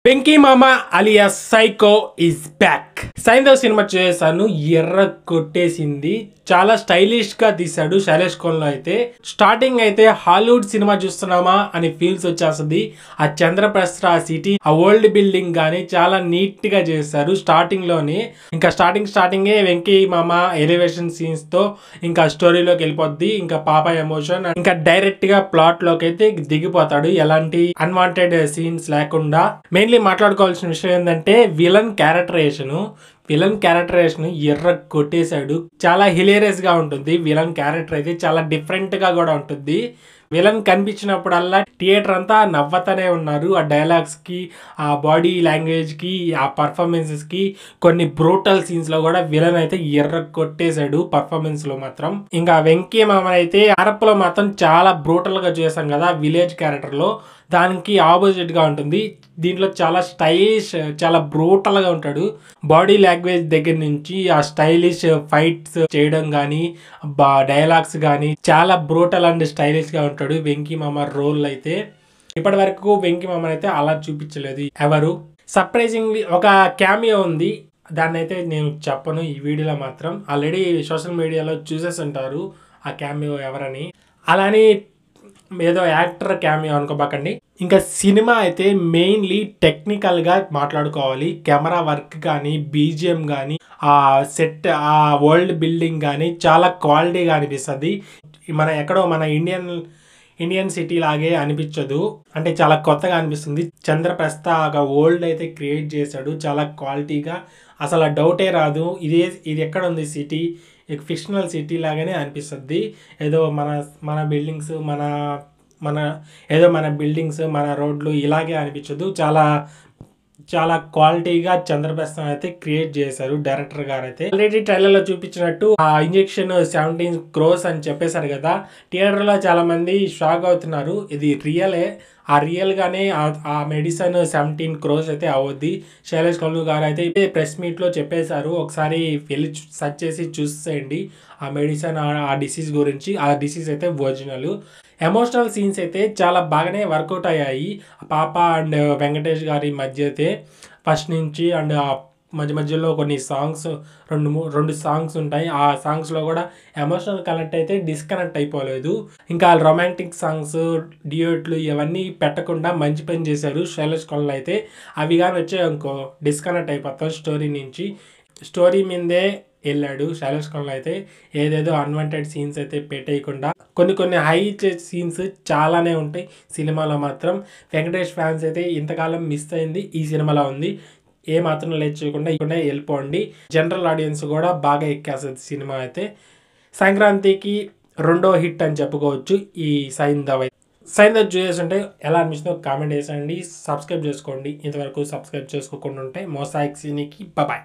వెంకీ మామ alias psycho is back. Saindhav cinema చేశాను, ఎర్ర కొట్టేసింది. చాలా స్టైలిష్ గా తీశాడు శైలేష్ కోన్లో. అయితే స్టార్టింగ్ అయితే హాలీవుడ్ సినిమా చూస్తున్నామా అని ఫీల్స్ వచ్చేస్తుంది. ఆ చంద్రప్రస్థ, ఆ సిటీ, ఆ ఓల్డ్ బిల్డింగ్ గానీ చాలా నీట్ గా చేశారు స్టార్టింగ్ లోనే. ఇంకా స్టార్టింగే వెంకీ మామ ఎలివేషన్ సీన్స్ తో ఇంకా స్టోరీలోకి వెళ్ళిపోద్ది. ఇంకా పాప ఎమోషన్, ఇంకా డైరెక్ట్ గా ప్లాట్ లోకి అయితే దిగిపోతాడు, ఎలాంటి అన్వాంటెడ్ సీన్స్ లేకుండా. మెయిన్లీ మాట్లాడుకోవాల్సిన విషయం ఏంటంటే విలన్ క్యారెక్టరేషన్ ఎర్ర కొట్టేశాడు. చాలా హిలేరియస్ గా ఉంటుంది. విలన్ క్యారెక్టర్ అయితే చాలా డిఫరెంట్ గా కూడా ఉంటుంది. విలన్ కనిపించినప్పుడల్లా థియేటర్ అంతా నవ్వుతూనే ఉన్నారు. ఆ డైలాగ్స్ కి, ఆ బాడీ లాంగ్వేజ్ కి, ఆ పర్ఫార్మెన్సెస్ కి, కొన్ని బ్రూటల్ సీన్స్ లో కూడా విలన్ అయితే ఎర్ర కొట్టేశాడు పర్ఫార్మెన్స్ లో మాత్రం. ఇంకా వెంకీ మామ అయితే అరప్పులో మాత్రం చాలా బ్రూటల్ గా చేశాం కదా విలేజ్ క్యారెక్టర్ లో, దానికి ఆపోజిట్ గా ఉంటుంది. దీంట్లో చాలా స్టైలిష్, చాలా బ్రూటల్ గా ఉంటాడు. బాడీ లాంగ్వేజ్ దగ్గర నుంచి ఆ స్టైలిష్ ఫైట్స్ చేయడం గానీ, డైలాగ్స్ గానీ చాలా బ్రూటల్ అండ్ స్టైలిష్ గా ఉంటాడు వెంకీ మామ రోల్ అయితే. ఇప్పటి వరకు వెంకీ మామ అయితే అలా చూపించలేదు ఎవరు. సర్ప్రైజింగ్లీ ఒక క్యామియో ఉంది, దాన్ని అయితే నేను చెప్పను ఈ వీడియోలో మాత్రం. ఆల్రెడీ సోషల్ మీడియాలో చూసేసి ఉంటారు ఆ క్యామియో ఎవరని. అలానే ఏదో యాక్టర్ క్యామియో అనుకోబాకండి. ఇంకా సినిమా అయితే మెయిన్లీ టెక్నికల్ గా మాట్లాడుకోవాలి. కెమెరా వర్క్ కానీ, బీజిఎం కానీ, ఆ సెట్, ఆ వరల్డ్ బిల్డింగ్ కానీ చాలా క్వాలిటీగా అనిపిస్తుంది. ఎక్కడో మన ఇండియన్ సిటీ లాగే అనిపించదు, అంటే చాలా కొత్తగా అనిపిస్తుంది. చంద్రప్రస్థ వరల్డ్ అయితే క్రియేట్ చేశాడు చాలా క్వాలిటీగా. అసలు ఆ డౌటే రాదు, ఇది ఎక్కడ ఉంది సిటీ, ఫిక్షనల్ సిటీ లాగానే అనిపిస్తుంది. ఏదో మన బిల్డింగ్స్, మన బిల్డింగ్స్, మన రోడ్లు ఇలాగే అనిపించదు. చాలా క్వాలిటీగా చంద్రప్రస్థ అయితే క్రియేట్ చేశారు డైరెక్టర్ గారు అయితే. ఆల్రెడీ ట్రైలర్ లో చూపించినట్టు ఆ ఇంజెక్షన్ 17 crores అని చెప్పేశారు కదా. థియేటర్ లో చాలా మంది షాక్ అవుతున్నారు. ఇది రియలే. ఆ రియల్ గానే ఆ మెడిసిన్ 17 crores అయితే అవుద్ది. శైలేష్ కోన్లు గారు అయితే ప్రెస్ మీట్ లో చెప్పేశారు. ఒకసారి వెళ్ళి సెర్చ్ చేసి చూసేయండి ఆ మెడిసిన్, ఆ డిసీజ్ గురించి. ఆ డిసీజ్ అయితే ఒరిజినల్. ఎమోషనల్ సీన్స్ అయితే చాలా బాగానే వర్కౌట్ అయ్యాయి పాప అండ్ వెంకటేష్ గారి మధ్య అయితే ఫస్ట్ నుంచి. అండ్ మధ్యలో కొన్ని సాంగ్స్, రెండు సాంగ్స్ ఉంటాయి. ఆ సాంగ్స్లో కూడా ఎమోషనల్ కనెక్ట్ అయితే డిస్కనెక్ట్ అయిపోలేదు. ఇంకా రొమాంటిక్ సాంగ్స్, డ్యూయెట్లు ఇవన్నీ పెట్టకుండా మంచి పని చేశారు శైలేష్ కోన్లు అయితే. అవి కానీ వచ్చే ఇంకో డిస్కనెక్ట్ అయిపోతాం స్టోరీ నుంచి. స్టోరీ మీదే వెళ్ళాడు శైలేష్ కోన్లు అయితే. ఏదేదో అన్వాంటెడ్ సీన్స్ అయితే పెట్టేయకుండా కొన్ని హై సీన్స్ చాలానే ఉంటాయి సినిమాలో మాత్రం. వెంకటేష్ ఫ్యాన్స్ అయితే ఇంతకాలం మిస్ అయింది ఈ సినిమాలో ఉంది. ఏ మాత్రం లేట్ చేయకుండా వెళ్ళిపోండి. జనరల్ ఆడియన్స్ కూడా బాగా ఎక్కేస్తుంది సినిమా అయితే. సంక్రాంతికి రెండో హిట్ అని చెప్పుకోవచ్చు ఈ సైంధవ్ చూసేస్తుంటే ఎలా అనిపిస్తుందో కామెంట్ చేసేయండి. సబ్స్క్రైబ్ చేసుకోండి ఇంతవరకు సబ్స్క్రైబ్ చేసుకోకుండా ఉంటే. మొసాయిక్ సినీకి బాయ్.